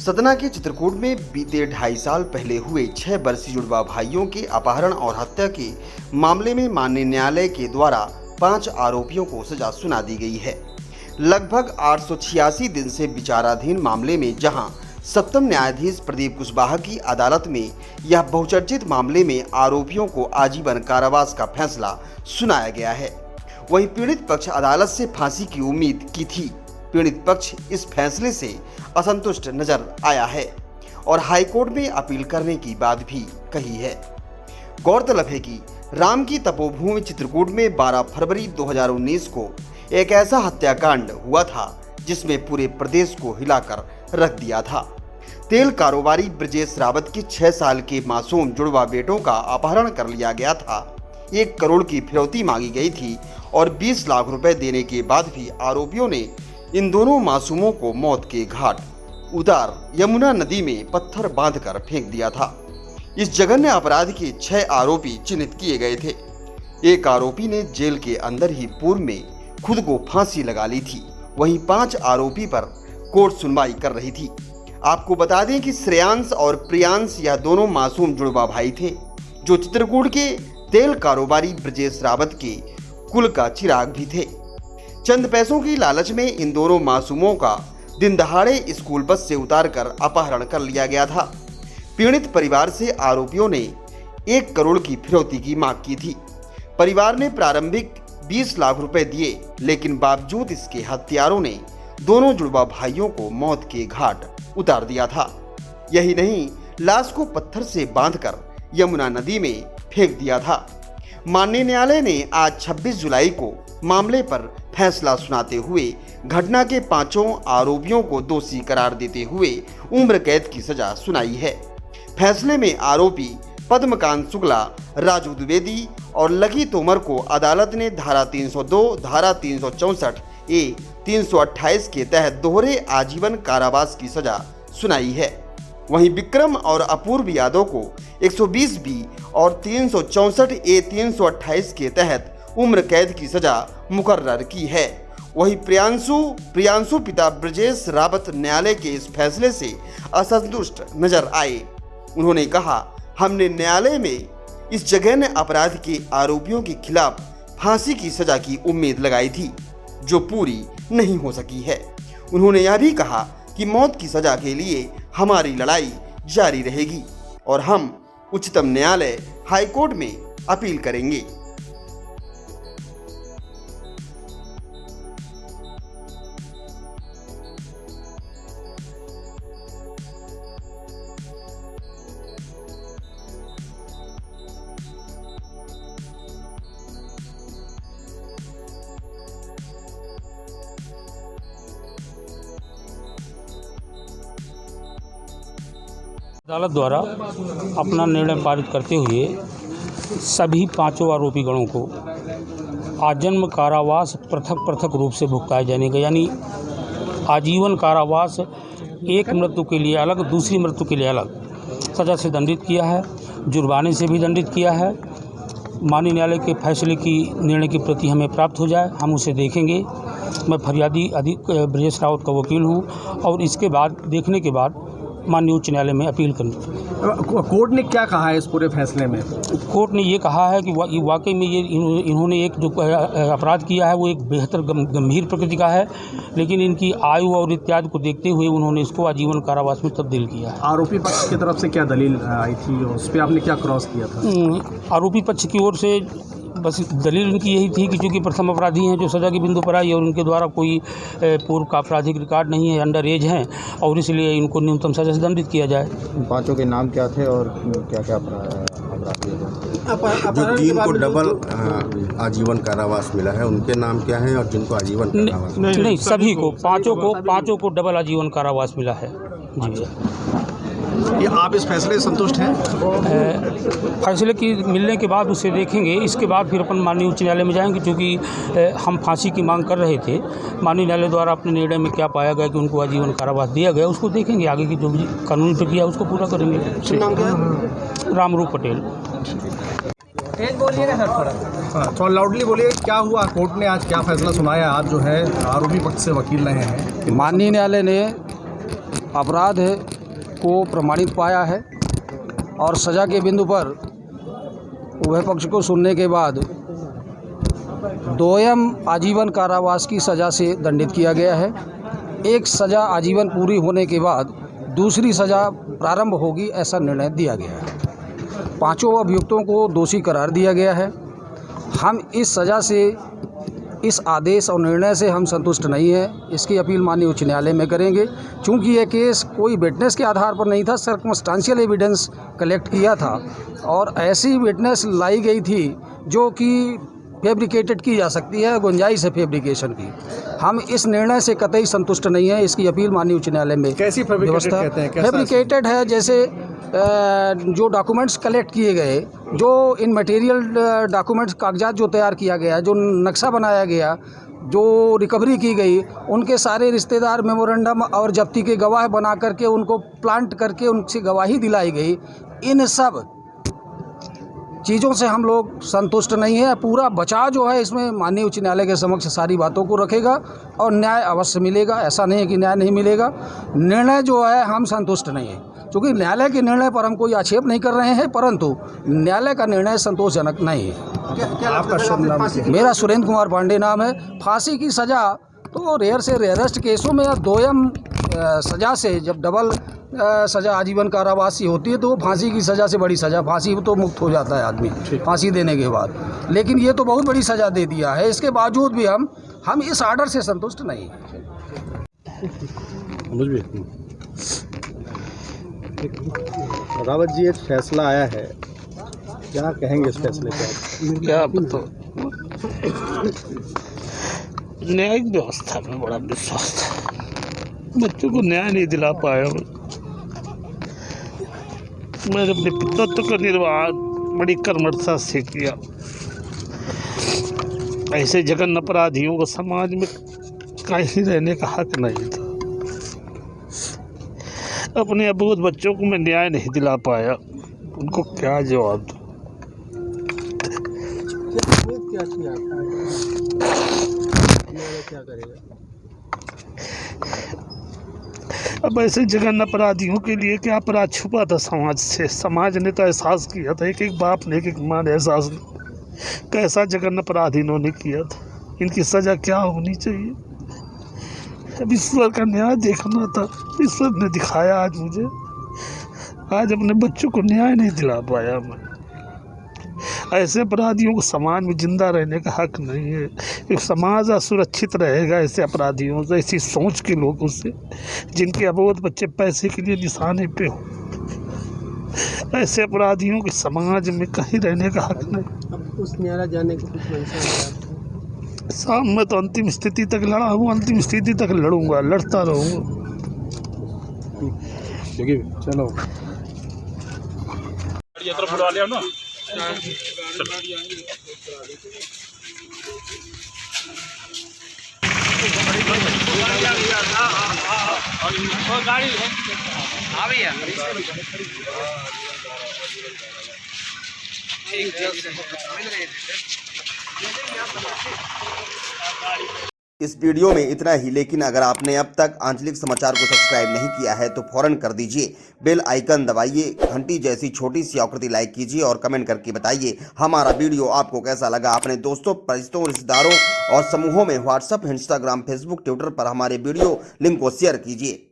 सतना के चित्रकूट में बीते 2.5 साल पहले हुए 6 वर्षीय जुड़वा भाइयों के अपहरण और हत्या के मामले में माननीय न्यायालय के द्वारा 5 आरोपियों को सजा सुना दी गई है। लगभग 886 दिन से विचाराधीन मामले में जहां सप्तम न्यायाधीश प्रदीप कुशवाहा की अदालत में यह बहुचर्चित मामले में आरोपियों को आजीवन कारावास का फैसला सुनाया गया है, वहीं पीड़ित पक्ष अदालत से फांसी की उम्मीद की थी। पीड़ित पक्ष इस फैसले से असंतुष्ट नजर आया है और हाईकोर्ट में अपील करने की बात भी कही है। गौरतलब है कि राम की तपोभूमि चित्रकूट में 12 फरवरी 2019 को एक ऐसा हत्याकांड हुआ था जिसमें पूरे प्रदेश को हिलाकर रख दिया था। तेल कारोबारी ब्रजेश रावत के 6 साल के मासूम जुड़वा बेटों का अपहरण कर लिया गया था। 1 करोड़ की फिरौती मांगी गई थी और 20 लाख रुपए देने के बाद भी आरोपियों ने इन दोनों मासूमों को मौत के घाट उतार यमुना नदी में पत्थर बांधकर फेंक दिया था। इस जघन्य अपराध के 6 आरोपी चिन्हित किए गए थे। एक आरोपी ने जेल के अंदर ही पूर्व में खुद को फांसी लगा ली थी, वहीं 5 आरोपी पर कोर्ट सुनवाई कर रही थी। आपको बता दें कि श्रेयांश और प्रियांश यह दोनों मासूम जुड़वा भाई थे जो चित्रकूट के तेल कारोबारी ब्रजेश रावत के कुल का चिराग भी थे। चंद पैसों की लालच में इन दोनों मासूमों का दिन दहाड़े स्कूल बस से उतारकर अपहरण कर लिया गया था। पीड़ित परिवार से आरोपियों ने 1 करोड़ की फिरौती की मांग की थी। परिवार ने प्रारंभिक 20 लाख रुपए दिए, लेकिन बावजूद इसके हत्यारों ने दोनों जुड़वा भाइयों को मौत के घाट उतार दिया था। यही नहीं, लाश को पत्थर से बांधकर यमुना नदी में फेंक दिया था। माननीय न्यायालय ने आज 26 जुलाई को मामले पर फैसला सुनाते हुए घटना के 5 आरोपियों को दोषी करार देते हुए उम्र कैद की सजा सुनाई है। फैसले में आरोपी पद्मकांत शुक्ला, राजू द्विवेदी और लकी तोमर को अदालत ने धारा 302, धारा 364 ए 328 के तहत दोहरे आजीवन कारावास की सजा सुनाई है। वहीं विक्रम और अपूर्व यादव को 120 बी और 364 ए 328 के तहत उम्र कैद की सजा मुकर्रर की है। वहीं प्रियांशु पिता ब्रजेश रावत न्यायालय के इस फैसले से असंतुष्ट नजर आए। उन्होंने कहा, हमने न्यायालय में इस जघन्य अपराध के आरोपियों के खिलाफ फांसी की सजा की उम्मीद लगाई थी जो पूरी नहीं हो सकी है। उन्होंने यह भी कहा कि मौत की सजा के लिए हमारी लड़ाई जारी रहेगी और हम उच्चतम न्यायालय हाईकोर्ट में अपील करेंगे। अदालत द्वारा अपना निर्णय पारित करते हुए सभी 5 आरोपी गणों को आजन्म कारावास पृथक रूप से भुगताए जाने का, यानी आजीवन कारावास एक मृत्यु के लिए अलग, दूसरी मृत्यु के लिए अलग सज़ा से दंडित किया है। जुर्माने से भी दंडित किया है। माननीय न्यायालय के फैसले की निर्णय की प्रति हमें प्राप्त हो जाए, हम उसे देखेंगे। मैं फरियादी ब्रजेश रावत का वकील हूँ और इसके बाद देखने के बाद माननीय उच्च न्यायालय में अपील करेंगे। कोर्ट ने क्या कहा है इस पूरे फैसले में? कोर्ट ने ये कहा है कि वाकई में ये इन्होंने एक जो अपराध किया है वो एक बेहतर गंभीर प्रकृति का है, लेकिन इनकी आयु और इत्यादि को देखते हुए उन्होंने इसको आजीवन कारावास में तब्दील किया है। आरोपी पक्ष की तरफ से क्या दलील आई थी, उस पर आपने क्या क्रॉस किया था? आरोपी पक्ष की ओर से बस दलील उनकी यही थी कि चूँकि प्रथम अपराधी हैं जो सज़ा के बिंदु पर आई और उनके द्वारा कोई पूर्व का आपराधिक रिकॉर्ड नहीं है, अंडर एज हैं और इसलिए इनको न्यूनतम सज़ा से दंडित किया जाए। 5 के नाम क्या थे और क्या क्या अपराध थे? जो 3 को डबल आजीवन कारावास मिला है उनके नाम क्या हैं और जिनको आजीवन कारावास नहीं, सभी को 5 को डबल आजीवन कारावास मिला है। जी, ये आप इस फैसले से संतुष्ट हैं? फैसले की मिलने के बाद उसे देखेंगे। इसके बाद फिर अपन माननीय उच्च न्यायालय में जाएंगे, क्योंकि हम फांसी की मांग कर रहे थे। माननीय न्यायालय द्वारा अपने निर्णय में क्या पाया गया कि उनको आजीवन कारावास दिया गया, उसको देखेंगे। आगे की जो भी कानूनी प्रक्रिया उसको पूरा करेंगे। रामरूप पटेल। बोलिएगा सर थोड़ा लाउडली बोलिए, क्या हुआ? कोर्ट ने आज क्या फैसला सुनाया? आप जो है आरोपी पक्ष से वकील रहे हैं। माननीय न्यायालय ने अपराध को प्रमाणित पाया है और सज़ा के बिंदु पर उभय पक्ष को सुनने के बाद दोयम आजीवन कारावास की सज़ा से दंडित किया गया है। एक सज़ा आजीवन पूरी होने के बाद दूसरी सज़ा प्रारंभ होगी, ऐसा निर्णय दिया गया है। पांचों अभियुक्तों को दोषी करार दिया गया है। हम इस सज़ा से, इस आदेश और निर्णय से हम संतुष्ट नहीं हैं। इसकी अपील माननीय उच्च न्यायालय में करेंगे। चूँकि ये केस कोई विटनेस के आधार पर नहीं था, सर्कमस्टांशियल एविडेंस कलेक्ट किया था और ऐसी विटनेस लाई गई थी जो कि फैब्रिकेटेड की जा सकती है, गुंजाइश है फैब्रिकेशन की। हम इस निर्णय से कतई संतुष्ट नहीं है। इसकी अपील माननीय उच्च न्यायालय में। कैसी फैब्रिकेटेड कहते हैं? फैब्रिकेटेड है जैसे जो डॉक्यूमेंट्स कलेक्ट किए गए, जो इन मटेरियल डॉक्यूमेंट्स कागजात जो तैयार किया गया, जो नक्शा बनाया गया, जो रिकवरी की गई, उनके सारे रिश्तेदार मेमोरेंडम और जब्ती के गवाह बना करके उनको प्लांट करके उनसे गवाही दिलाई गई। इन सब चीज़ों से हम लोग संतुष्ट नहीं है। पूरा बचाव जो है इसमें माननीय उच्च न्यायालय के समक्ष सारी बातों को रखेगा और न्याय अवश्य मिलेगा। ऐसा नहीं है कि न्याय नहीं मिलेगा। निर्णय जो है हम संतुष्ट नहीं है, क्योंकि न्यायालय के निर्णय पर हम कोई आक्षेप नहीं कर रहे हैं, परंतु न्यायालय का निर्णय संतोषजनक नहीं है। आपका शुभ नाम? मेरा सुरेंद्र कुमार पांडे नाम है। फांसी की सज़ा तो रेयर से रेयरेस्ट केसों में या दोयम सज़ा से, जब डबल सज़ा आजीवन कारावास होती है तो फांसी की सज़ा से बड़ी सज़ा, फांसी तो मुक्त हो जाता है आदमी फांसी देने के बाद, लेकिन ये तो बहुत बड़ी सज़ा दे दिया है। इसके बावजूद भी हम इस आर्डर से संतुष्ट नहीं हैं। रावत जी, एक फैसला आया है, क्या कहेंगे इस फैसले पर? क्या बताओ, न्यायिक व्यवस्था में बड़ा विश्वास था, बच्चों को न्याय नहीं दिला पाया। मैंने अपने पितृत्व का निर्वाह बड़ी कर्मठता से किया। ऐसे जघन्य अपराधियों को समाज में कहीं रहने का हक नहीं था। अपने अबोध बच्चों को मैं न्याय नहीं दिला पाया, उनको क्या जवाब दूं? क्या करेगा? अब ऐसे जघन्य अपराधियों के लिए क्या अपराध छुपा था समाज से? समाज ने तो एहसास किया था, एक एक बाप ने, एक एक माँ ने एहसास कैसा जघन्य अपराध इन्होंने किया था। इनकी सज़ा क्या होनी चाहिए? अब ईश्वर का न्याय देखना था, ईश्वर ने दिखाया आज मुझे। आज अपने बच्चों को न्याय नहीं दिला पाया मैं। ऐसे अपराधियों को समाज में जिंदा रहने का हक नहीं है। एक समाज असुरक्षित रहेगा ऐसे अपराधियों से, ऐसी सोच के लोगों से, जिनके अबोध बच्चे पैसे के लिए निशाने पे हो। ऐसे अपराधियों के समाज में कहीं रहने का हक नहीं। अब उस न्यायालय जाने की कुछ मंशा? साहब, मैं तो अंतिम स्थिति तक लड़ा हूँ, अंतिम स्थिति तक लड़ूंगा, लड़ता रहूँगा। चलो इस वीडियो में इतना ही, लेकिन अगर आपने अब तक आंचलिक समाचार को सब्सक्राइब नहीं किया है तो फौरन कर दीजिए। बेल आइकन दबाइए, घंटी जैसी छोटी सी आकृति लाइक कीजिए और कमेंट करके बताइए हमारा वीडियो आपको कैसा लगा। अपने दोस्तों, परिचितों, रिश्तेदारों और समूहों में व्हाट्सएप, इंस्टाग्राम, फेसबुक, ट्विटर पर हमारे वीडियो लिंक को शेयर कीजिए।